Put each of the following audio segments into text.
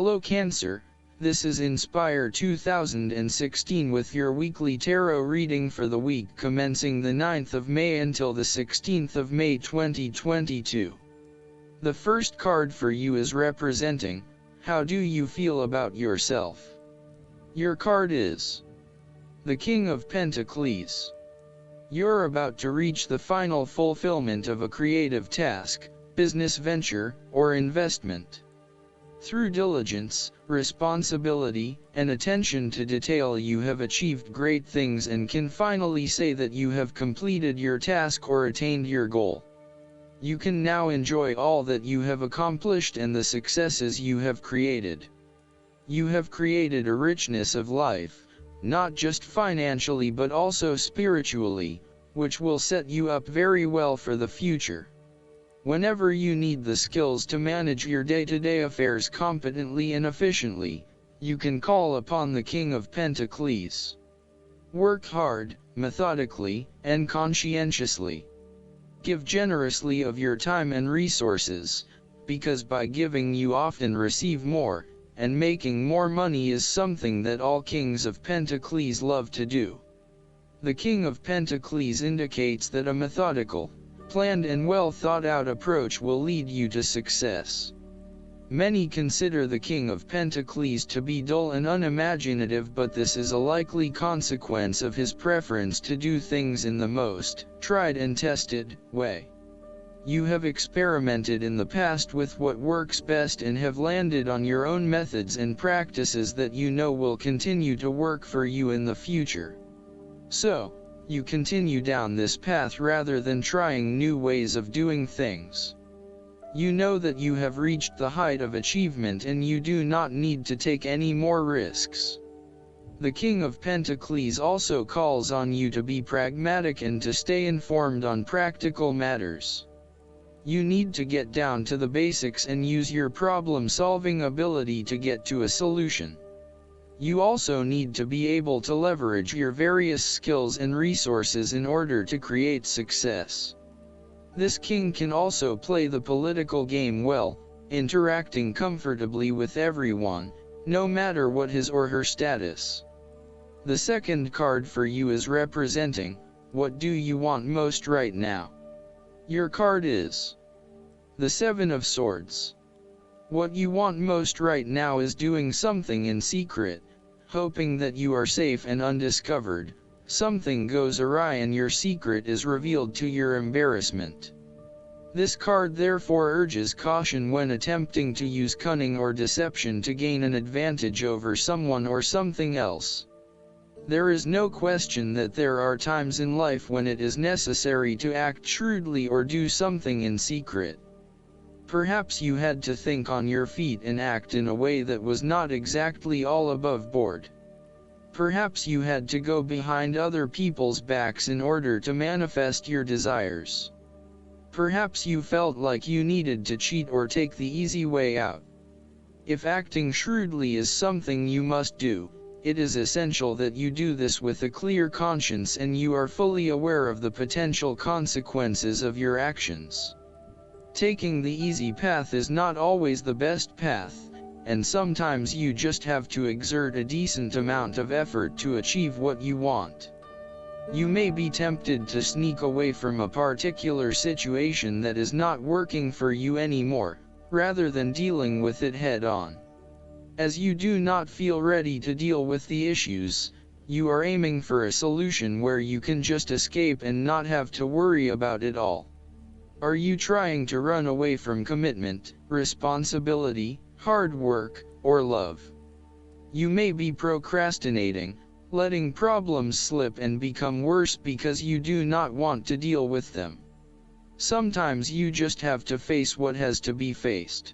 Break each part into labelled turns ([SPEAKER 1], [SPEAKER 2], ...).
[SPEAKER 1] Hello Cancer, this is Inspire 2016 with your weekly tarot reading for the week commencing the 9th of May until the 16th of May 2022. The first card for you is representing, how do you feel about yourself? Your card is the King of Pentacles. You're about to reach the final fulfillment of a creative task, business venture, or investment. Through diligence, responsibility, and attention to detail you have achieved great things and can finally say that you have completed your task or attained your goal. You can now enjoy all that you have accomplished and the successes you have created. You have created a richness of life, not just financially but also spiritually, which will set you up very well for the future. Whenever you need the skills to manage your day-to-day affairs competently and efficiently, you can call upon the King of Pentacles. Work hard, methodically, and conscientiously. Give generously of your time and resources, because by giving you often receive more, and making more money is something that all Kings of Pentacles love to do. The King of Pentacles indicates that a methodical, planned and well thought out approach will lead you to success. Many consider the King of Pentacles to be dull and unimaginative, but this is a likely consequence of his preference to do things in the most tried and tested way. You have experimented in the past with what works best and have landed on your own methods and practices that you know will continue to work for you in the future. So, you continue down this path rather than trying new ways of doing things. You know that you have reached the height of achievement and you do not need to take any more risks. The King of Pentacles also calls on you to be pragmatic and to stay informed on practical matters. You need to get down to the basics and use your problem-solving ability to get to a solution. You also need to be able to leverage your various skills and resources in order to create success. This king can also play the political game well, interacting comfortably with everyone, no matter what his or her status. The second card for you is representing, what do you want most right now? Your card is the Seven of Swords. What you want most right now is doing something in secret, hoping that you are safe and undiscovered. Something goes awry and your secret is revealed to your embarrassment. This card therefore urges caution when attempting to use cunning or deception to gain an advantage over someone or something else. There is no question that there are times in life when it is necessary to act shrewdly or do something in secret. Perhaps you had to think on your feet and act in a way that was not exactly all above board. Perhaps you had to go behind other people's backs in order to manifest your desires. Perhaps you felt like you needed to cheat or take the easy way out. If acting shrewdly is something you must do, it is essential that you do this with a clear conscience and you are fully aware of the potential consequences of your actions. Taking the easy path is not always the best path, and sometimes you just have to exert a decent amount of effort to achieve what you want. You may be tempted to sneak away from a particular situation that is not working for you anymore, rather than dealing with it head-on. As you do not feel ready to deal with the issues, you are aiming for a solution where you can just escape and not have to worry about it all. Are you trying to run away from commitment, responsibility, hard work, or love? You may be procrastinating, letting problems slip and become worse because you do not want to deal with them. Sometimes you just have to face what has to be faced.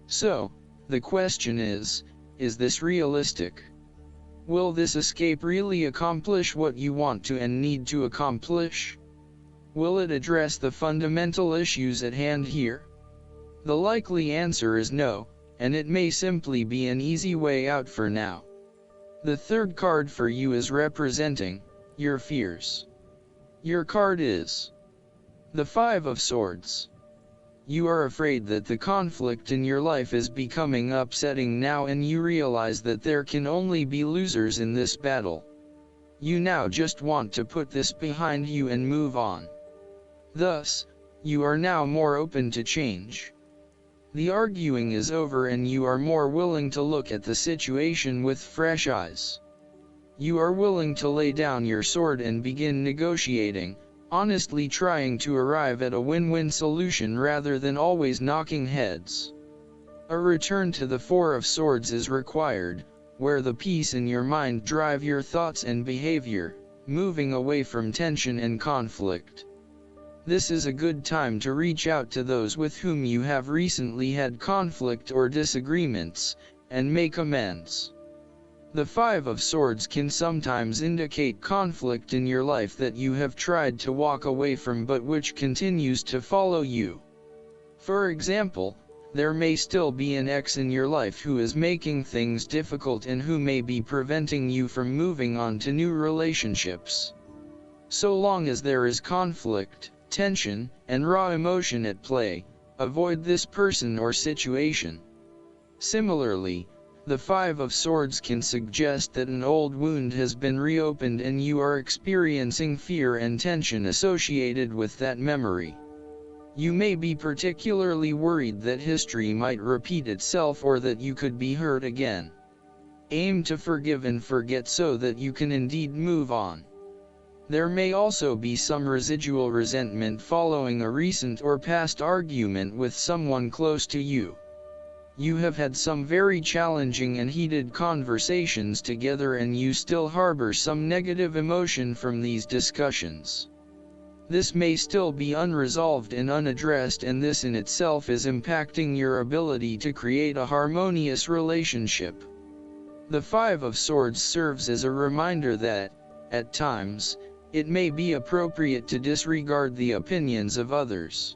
[SPEAKER 1] So, the question is this realistic? Will this escape really accomplish what you want to and need to accomplish? Will it address the fundamental issues at hand here? The likely answer is no, and it may simply be an easy way out for now. The third card for you is representing your fears. Your card is the Five of Swords. You are afraid that the conflict in your life is becoming upsetting now, and you realize that there can only be losers in this battle. You now just want to put this behind you and move on. Thus, you are now more open to change. The arguing is over and you are more willing to look at the situation with fresh eyes. You are willing to lay down your sword and begin negotiating, honestly trying to arrive at a win-win solution rather than always knocking heads. A return to the Four of Swords is required, where the peace in your mind drive your thoughts and behavior, moving away from tension and conflict. This is a good time to reach out to those with whom you have recently had conflict or disagreements, and make amends. The Five of Swords can sometimes indicate conflict in your life that you have tried to walk away from but which continues to follow you. For example, there may still be an ex in your life who is making things difficult and who may be preventing you from moving on to new relationships. So long as there is conflict, tension, and raw emotion at play, avoid this person or situation. Similarly, the Five of Swords can suggest that an old wound has been reopened and you are experiencing fear and tension associated with that memory. You may be particularly worried that history might repeat itself or that you could be hurt again. Aim to forgive and forget so that you can indeed move on. There may also be some residual resentment following a recent or past argument with someone close to you. You have had some very challenging and heated conversations together and you still harbor some negative emotion from these discussions. This may still be unresolved and unaddressed, and this in itself is impacting your ability to create a harmonious relationship. The Five of Swords serves as a reminder that, at times, it may be appropriate to disregard the opinions of others.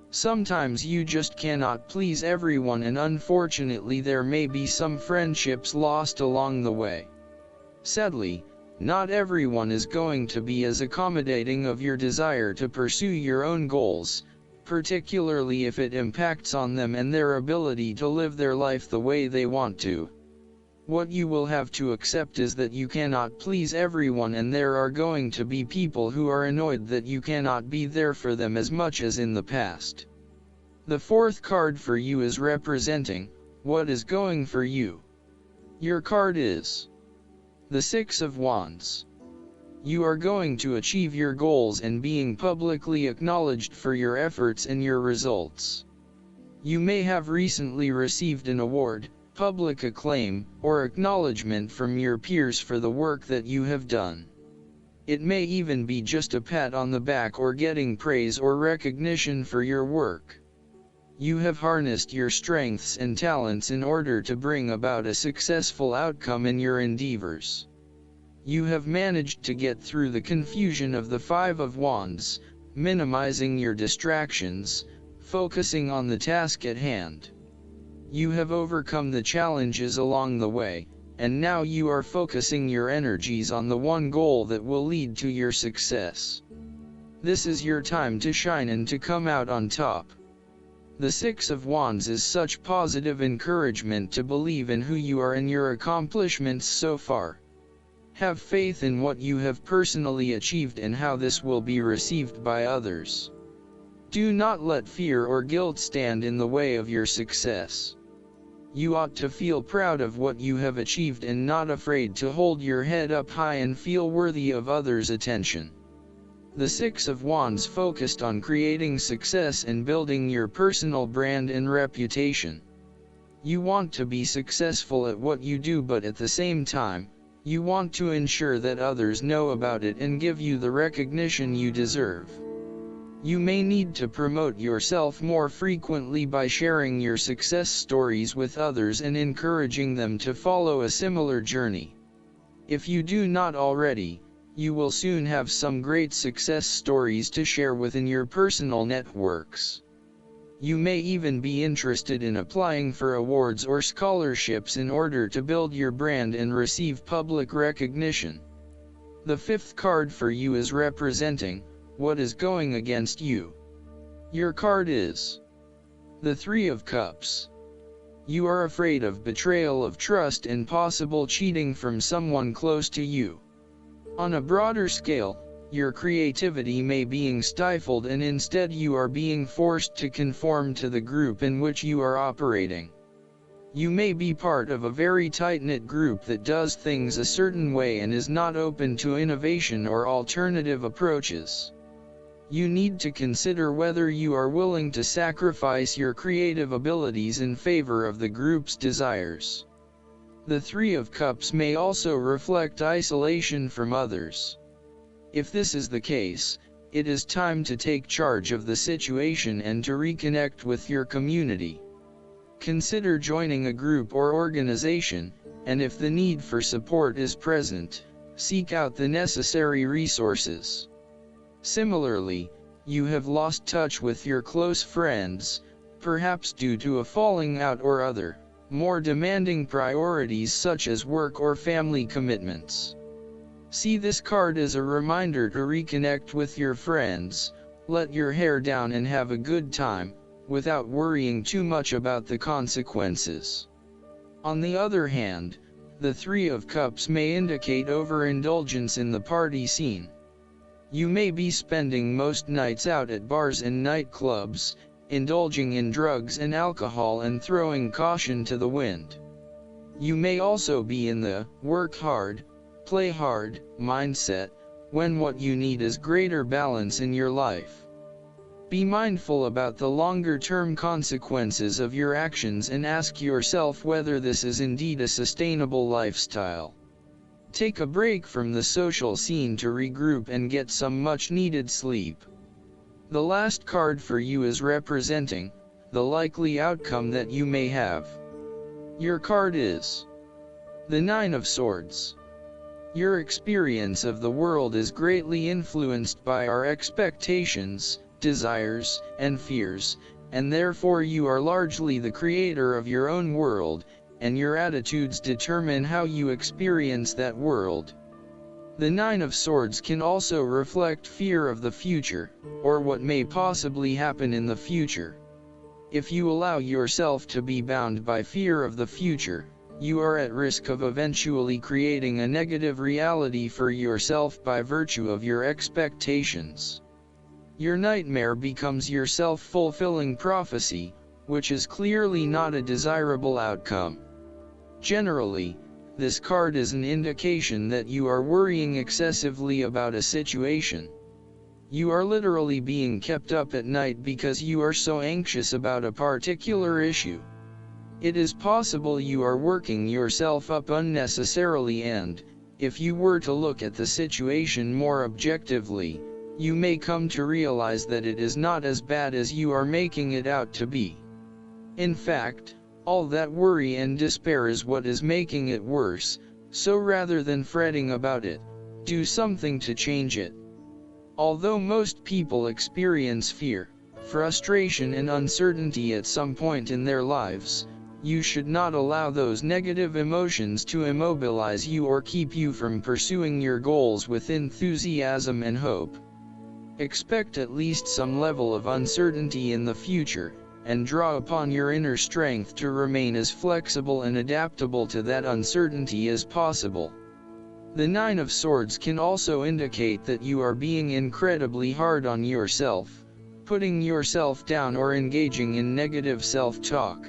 [SPEAKER 1] Sometimes you just cannot please everyone, and unfortunately there may be some friendships lost along the way. Sadly, not everyone is going to be as accommodating of your desire to pursue your own goals, particularly if it impacts on them and their ability to live their life the way they want to. What you will have to accept is that you cannot please everyone, and there are going to be people who are annoyed that you cannot be there for them as much as in the past. The fourth card for you is representing what is going for you. Your card is the Six of Wands. You are going to achieve your goals and being publicly acknowledged for your efforts and your results. You may have recently received an award, public acclaim, or acknowledgement from your peers for the work that you have done. It may even be just a pat on the back or getting praise or recognition for your work. You have harnessed your strengths and talents in order to bring about a successful outcome in your endeavors. You have managed to get through the confusion of the Five of Wands, minimizing your distractions, focusing on the task at hand. You have overcome the challenges along the way, and now you are focusing your energies on the one goal that will lead to your success. This is your time to shine and to come out on top. The Six of Wands is such positive encouragement to believe in who you are and your accomplishments so far. Have faith in what you have personally achieved and how this will be received by others. Do not let fear or guilt stand in the way of your success. You ought to feel proud of what you have achieved and not afraid to hold your head up high and feel worthy of others' attention. The Six of Wands focused on creating success and building your personal brand and reputation. You want to be successful at what you do, but at the same time, you want to ensure that others know about it and give you the recognition you deserve. You may need to promote yourself more frequently by sharing your success stories with others and encouraging them to follow a similar journey. If you do not already, you will soon have some great success stories to share within your personal networks. You may even be interested in applying for awards or scholarships in order to build your brand and receive public recognition. The fifth card for you is representing what is going against you. Your card is The Three of Cups. You are afraid of betrayal of trust and possible cheating from someone close to you. On a broader scale, your creativity may be stifled and instead you are being forced to conform to the group in which you are operating. You may be part of a very tight-knit group that does things a certain way and is not open to innovation or alternative approaches. You need to consider whether you are willing to sacrifice your creative abilities in favor of the group's desires. The Three of Cups may also reflect isolation from others. If this is the case, it is time to take charge of the situation and to reconnect with your community. Consider joining a group or organization, and if the need for support is present, seek out the necessary resources. Similarly, you have lost touch with your close friends, perhaps due to a falling out or other, more demanding priorities such as work or family commitments. See this card as a reminder to reconnect with your friends, let your hair down and have a good time, without worrying too much about the consequences. On the other hand, the Three of Cups may indicate overindulgence in the party scene. You may be spending most nights out at bars and nightclubs, indulging in drugs and alcohol and throwing caution to the wind. You may also be in the work hard, play hard mindset, when what you need is greater balance in your life. Be mindful about the longer-term consequences of your actions and ask yourself whether this is indeed a sustainable lifestyle. Take a break from the social scene to regroup and get some much-needed sleep. The last card for you is representing the likely outcome that you may have. Your card is the Nine of Swords. Your experience of the world is greatly influenced by our expectations, desires, and fears, and therefore you are largely the creator of your own world, and your attitudes determine how you experience that world. The Nine of Swords can also reflect fear of the future, or what may possibly happen in the future. If you allow yourself to be bound by fear of the future, you are at risk of eventually creating a negative reality for yourself by virtue of your expectations. Your nightmare becomes your self-fulfilling prophecy, which is clearly not a desirable outcome. Generally, this card is an indication that you are worrying excessively about a situation. You are literally being kept up at night because you are so anxious about a particular issue. It is possible you are working yourself up unnecessarily and, if you were to look at the situation more objectively, you may come to realize that it is not as bad as you are making it out to be. In fact, all that worry and despair is what is making it worse, so rather than fretting about it, do something to change it. Although most people experience fear, frustration and uncertainty at some point in their lives, you should not allow those negative emotions to immobilize you or keep you from pursuing your goals with enthusiasm and hope. Expect at least some level of uncertainty in the future, and draw upon your inner strength to remain as flexible and adaptable to that uncertainty as possible. The Nine of Swords can also indicate that you are being incredibly hard on yourself, putting yourself down or engaging in negative self-talk.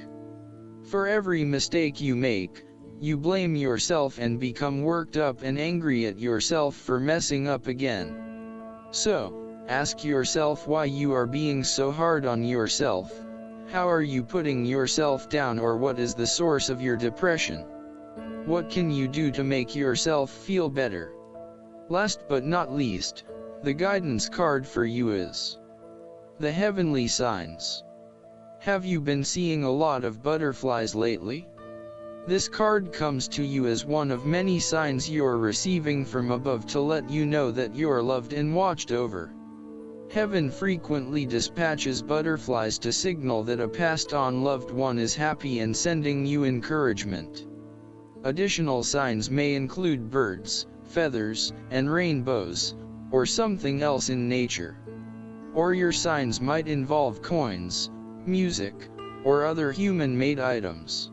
[SPEAKER 1] For every mistake you make, you blame yourself and become worked up and angry at yourself for messing up again. So, ask yourself why you are being so hard on yourself. How are you putting yourself down, or what is the source of your depression? What can you do to make yourself feel better? Last but not least, the guidance card for you is the Heavenly Signs. Have you been seeing a lot of butterflies lately? This card comes to you as one of many signs you're receiving from above to let you know that you're loved and watched over. Heaven frequently dispatches butterflies to signal that a passed-on loved one is happy and sending you encouragement. Additional signs may include birds, feathers, and rainbows, or something else in nature. Or your signs might involve coins, music, or other human-made items.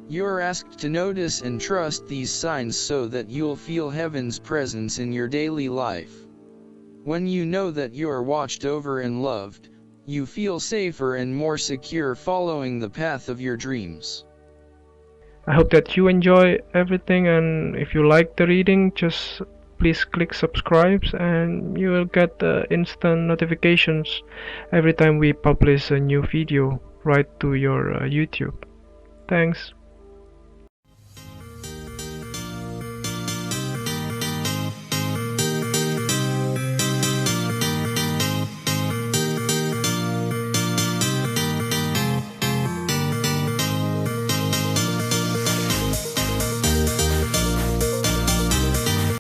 [SPEAKER 1] You're asked to notice and trust these signs so that you'll feel heaven's presence in your daily life. When you know that you're watched over and loved, you feel safer and more secure following the path of your dreams.
[SPEAKER 2] I hope that you enjoy everything, and if you like the reading, just please click subscribe and you will get instant notifications every time we publish a new video right to your YouTube. Thanks.